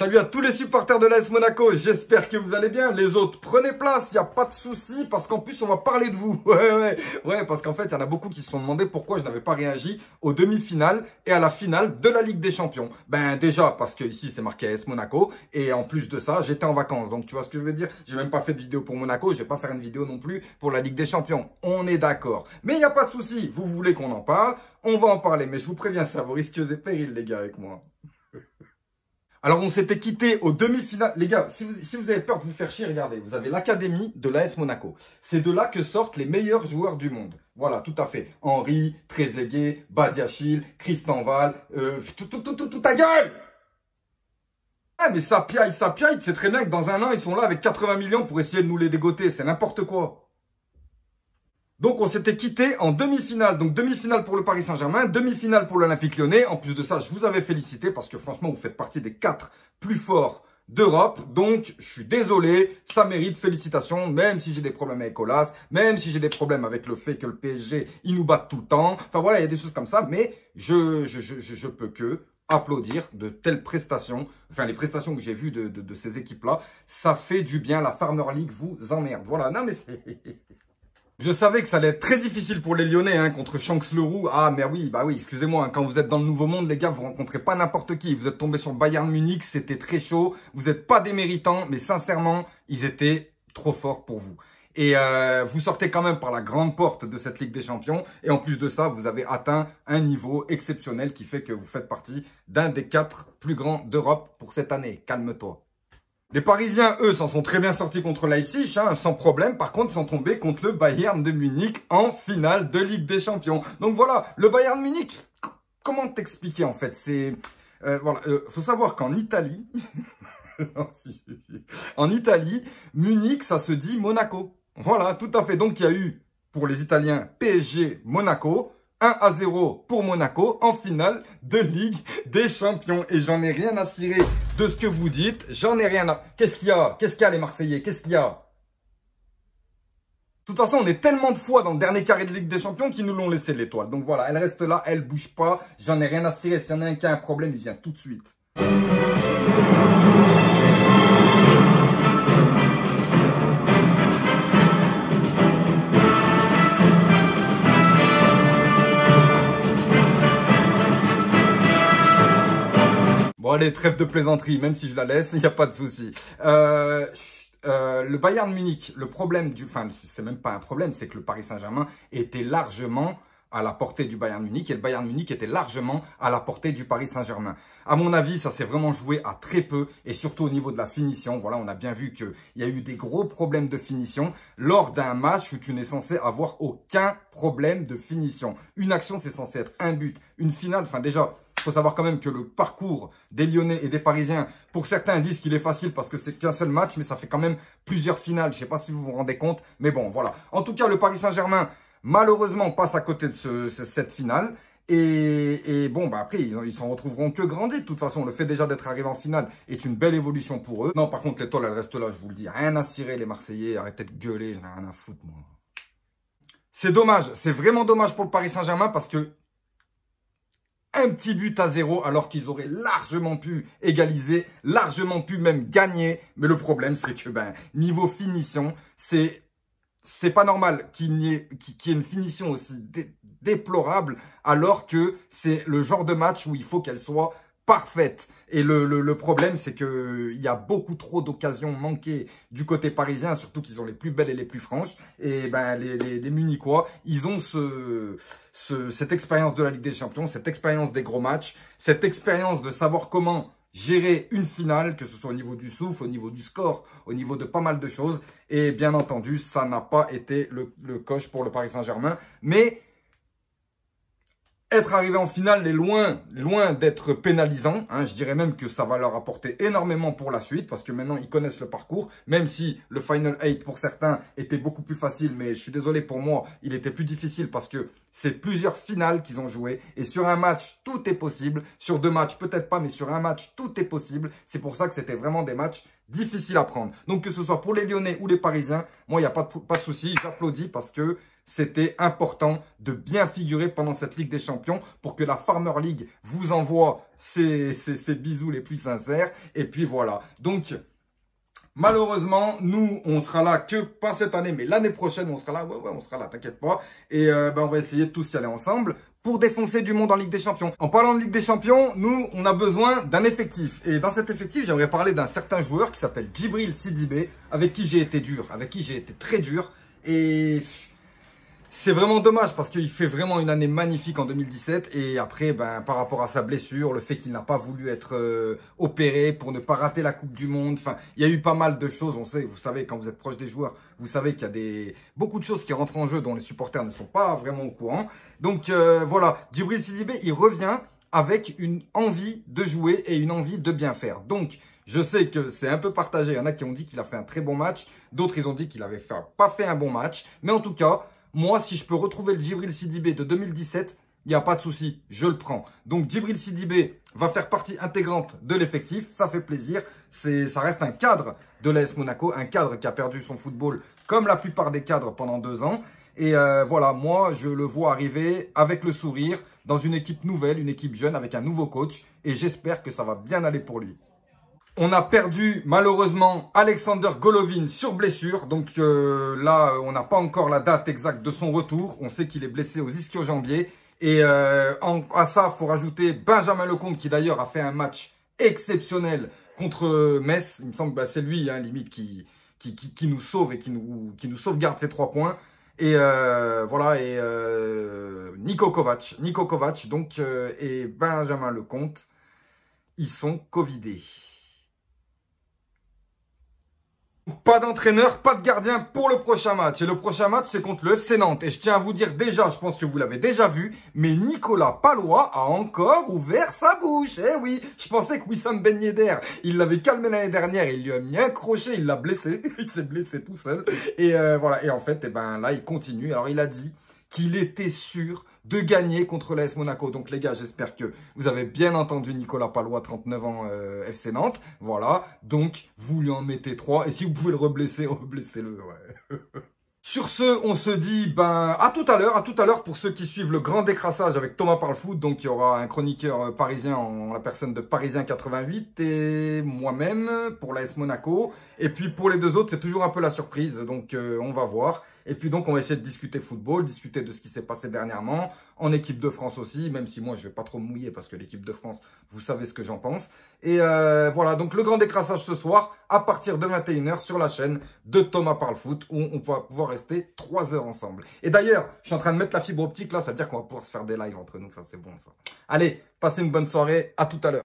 Salut à tous les supporters de l'AS Monaco, j'espère que vous allez bien. Les autres, prenez place, il n'y a pas de souci, parce qu'en plus, on va parler de vous. Ouais, parce qu'en fait, il y en a beaucoup qui se sont demandé pourquoi je n'avais pas réagi aux demi-finales et à la finale de la Ligue des Champions. Ben déjà, parce que ici, c'est marqué AS Monaco, et en plus de ça, j'étais en vacances. Donc, tu vois ce que je veux dire? J'ai même pas fait de vidéo pour Monaco, je vais pas faire une vidéo non plus pour la Ligue des Champions. On est d'accord. Mais il n'y a pas de souci, vous voulez qu'on en parle, on va en parler. Mais je vous préviens, ça vaut risques et périls, les gars, avec moi. Alors, on s'était quitté aux demi-finales. Les gars, si vous avez peur de vous faire chier, regardez, vous avez l'académie de l'AS Monaco. C'est de là que sortent les meilleurs joueurs du monde. Voilà, tout à fait. Henry, Trezeguet, Badiachil, Christian Val, tout ta gueule! Ah, mais ça piaille, c'est très bien que dans un an, ils sont là avec 80 millions pour essayer de nous les dégoter. C'est n'importe quoi. Donc, on s'était quitté en demi-finale. Donc, demi-finale pour le Paris Saint-Germain, demi-finale pour l'Olympique Lyonnais. En plus de ça, je vous avais félicité parce que franchement, vous faites partie des 4 plus forts d'Europe. Donc, je suis désolé, ça mérite félicitations, même si j'ai des problèmes avec Olas, même si j'ai des problèmes avec le fait que le PSG, ils nous battent tout le temps. Enfin, voilà, il y a des choses comme ça, mais je peux que applaudir de telles prestations. Enfin, les prestations que j'ai vues de ces équipes-là, ça fait du bien. La Farmer League vous emmerde. Voilà, non mais c'est... Je savais que ça allait être très difficile pour les Lyonnais contre Shanks-Leroux. Ah, mais oui, bah oui, excusez-moi. Quand vous êtes dans le Nouveau Monde, les gars, vous rencontrez pas n'importe qui. Vous êtes tombé sur le Bayern Munich, c'était très chaud. Vous n'êtes pas des méritants, mais sincèrement, ils étaient trop forts pour vous. Et vous sortez quand même par la grande porte de cette Ligue des Champions. Et en plus de ça, vous avez atteint un niveau exceptionnel qui fait que vous faites partie d'un des 4 plus grands d'Europe pour cette année. Calme-toi. Les Parisiens, eux, s'en sont très bien sortis contre Leipzig, sans problème. Par contre, ils sont tombés contre le Bayern de Munich en finale de Ligue des Champions. Donc voilà, le Bayern de Munich, comment t'expliquer en fait? C'est voilà, faut savoir qu'en Italie, en Italie, Munich, ça se dit Monaco. Voilà, tout à fait. Donc il y a eu pour les Italiens PSG Monaco. 1-0 pour Monaco en finale de Ligue des Champions. Et j'en ai rien à cirer de ce que vous dites. J'en ai rien à... Qu'est-ce qu'il y a? Qu'est-ce qu'il y a les Marseillais? Qu'est-ce qu'il y a? De toute façon, on est tellement de fois dans le dernier carré de Ligue des Champions qu'ils nous l'ont laissé l'étoile. Donc voilà, elle reste là, elle bouge pas. J'en ai rien à cirer. S'il y en a un qui a un problème, il vient tout de suite. Bon allez, trêve de plaisanterie, même si je la laisse, il n'y a pas de souci. Le Bayern Munich, le problème enfin c'est même pas un problème, c'est que le Paris Saint-Germain était largement à la portée du Bayern Munich et le Bayern Munich était largement à la portée du Paris Saint-Germain. À mon avis, ça s'est vraiment joué à très peu et surtout au niveau de la finition. Voilà, on a bien vu qu'il y a eu des gros problèmes de finition lors d'un match où tu n'es censé avoir aucun problème de finition. Une action, c'est censé être un but. Une finale, enfin déjà... Il faut savoir quand même que le parcours des Lyonnais et des Parisiens, pour certains disent qu'il est facile parce que c'est qu'un seul match, mais ça fait quand même plusieurs finales. Je ne sais pas si vous vous rendez compte, mais bon, voilà. En tout cas, le Paris Saint-Germain, malheureusement, passe à côté de cette finale. Et bon, bah après, ils s'en retrouveront que grandis. De toute façon, le fait déjà d'être arrivé en finale est une belle évolution pour eux. Non, par contre, l'étoile, elle reste là, je vous le dis. Rien à cirer, les Marseillais. Arrêtez de gueuler, j'en ai rien à foutre, moi. C'est dommage, c'est vraiment dommage pour le Paris Saint-Germain parce que un petit but à 0 alors qu'ils auraient largement pu égaliser, largement pu même gagner. Mais le problème, c'est que niveau finition, c'est pas normal qu'il y ait une finition aussi déplorable alors que c'est le genre de match où il faut qu'elle soit parfaite. Et le problème, c'est que il y a beaucoup trop d'occasions manquées du côté parisien, surtout qu'ils ont les plus belles et les plus franches. Et les Munichois, ils ont cette expérience de la Ligue des Champions, cette expérience des gros matchs, cette expérience de savoir comment gérer une finale, que ce soit au niveau du souffle, au niveau du score, au niveau de pas mal de choses. Et bien entendu, ça n'a pas été le coche pour le Paris Saint-Germain. Mais être arrivé en finale est loin d'être pénalisant. Je dirais même que ça va leur apporter énormément pour la suite parce que maintenant, ils connaissent le parcours. Même si le Final 8 pour certains était beaucoup plus facile. Mais je suis désolé pour moi, il était plus difficile parce que c'est plusieurs finales qu'ils ont joué. Et sur un match, tout est possible. Sur 2 matchs, peut-être pas, mais sur un match, tout est possible. C'est pour ça que c'était vraiment des matchs difficiles à prendre. Donc que ce soit pour les Lyonnais ou les Parisiens, moi, il n'y a pas de souci. J'applaudis parce que c'était important de bien figurer pendant cette Ligue des Champions pour que la Farmer League vous envoie ses bisous les plus sincères. Et puis voilà. Donc, malheureusement, nous, on sera là que pas cette année, mais l'année prochaine, on sera là. Ouais, on sera là, t'inquiète pas. Et on va essayer de tous y aller ensemble pour défoncer du monde en Ligue des Champions. En parlant de Ligue des Champions, nous, on a besoin d'un effectif. Et dans cet effectif, j'aimerais parler d'un certain joueur qui s'appelle Djibril Sidibé, avec qui j'ai été dur, avec qui j'ai été très dur. Et c'est vraiment dommage parce qu'il fait vraiment une année magnifique en 2017 et après, par rapport à sa blessure, le fait qu'il n'a pas voulu être opéré pour ne pas rater la Coupe du Monde, enfin, il y a eu pas mal de choses, on sait, vous savez, quand vous êtes proche des joueurs, vous savez qu'il y a beaucoup de choses qui rentrent en jeu dont les supporters ne sont pas vraiment au courant. Donc voilà, Djibril Sidibé, il revient avec une envie de jouer et une envie de bien faire. Donc, je sais que c'est un peu partagé, il y en a qui ont dit qu'il a fait un très bon match, d'autres ils ont dit qu'il avait pas fait un bon match, mais en tout cas, moi, si je peux retrouver le Djibril Sidibé de 2017, il n'y a pas de souci, je le prends. Donc, Djibril Sidibé va faire partie intégrante de l'effectif, ça fait plaisir. Ça reste un cadre de l'AS Monaco, un cadre qui a perdu son football comme la plupart des cadres pendant 2 ans. Et voilà, moi, je le vois arriver avec le sourire dans une équipe nouvelle, une équipe jeune, avec un nouveau coach. Et j'espère que ça va bien aller pour lui. On a perdu malheureusement Alexander Golovin sur blessure. Donc là, on n'a pas encore la date exacte de son retour. On sait qu'il est blessé aux ischio-jambiers. Et à ça, il faut rajouter Benjamin Lecomte qui d'ailleurs a fait un match exceptionnel contre Metz. Il me semble que c'est lui, hein, limite, qui nous sauve et qui nous sauvegarde ces 3 points. Et voilà, et Niko Kovac donc, et Benjamin Lecomte, ils sont covidés. Pas d'entraîneur, pas de gardien pour le prochain match. Et le prochain match, c'est contre le FC Nantes. Et je tiens à vous dire déjà, je pense que vous l'avez déjà vu, mais Nicolas Pallois a encore ouvert sa bouche. Eh oui, je pensais que Wissam Ben Yedder, il l'avait calmé l'année dernière, il lui a mis un crochet, il l'a blessé. Il s'est blessé tout seul. Et voilà, et en fait, là, il continue. Alors, il a dit qu'il était sûr de gagner contre l'AS Monaco. Donc les gars, j'espère que vous avez bien entendu Nicolas Pallois, 39 ans, FC Nantes. Voilà, donc vous lui en mettez 3. Et si vous pouvez le reblesser, reblessez-le. Ouais. Sur ce, on se dit à tout à l'heure pour ceux qui suivent le grand décrassage avec Thomas Parle Foot. Donc il y aura un chroniqueur parisien en la personne de Parisien 88 et moi-même pour l'AS Monaco. Et puis pour les 2 autres, c'est toujours un peu la surprise. Donc on va voir. Et puis donc on va essayer de discuter football, discuter de ce qui s'est passé dernièrement, en équipe de France aussi, même si moi je vais pas trop me mouiller parce que l'équipe de France, vous savez ce que j'en pense. Et voilà, donc le grand décrassage ce soir, à partir de 21 h sur la chaîne de Thomas Parle Foot, où on va pouvoir rester 3 heures ensemble. Et d'ailleurs, je suis en train de mettre la fibre optique là, ça veut dire qu'on va pouvoir se faire des lives entre nous, ça c'est bon ça. Allez, passez une bonne soirée, à tout à l'heure.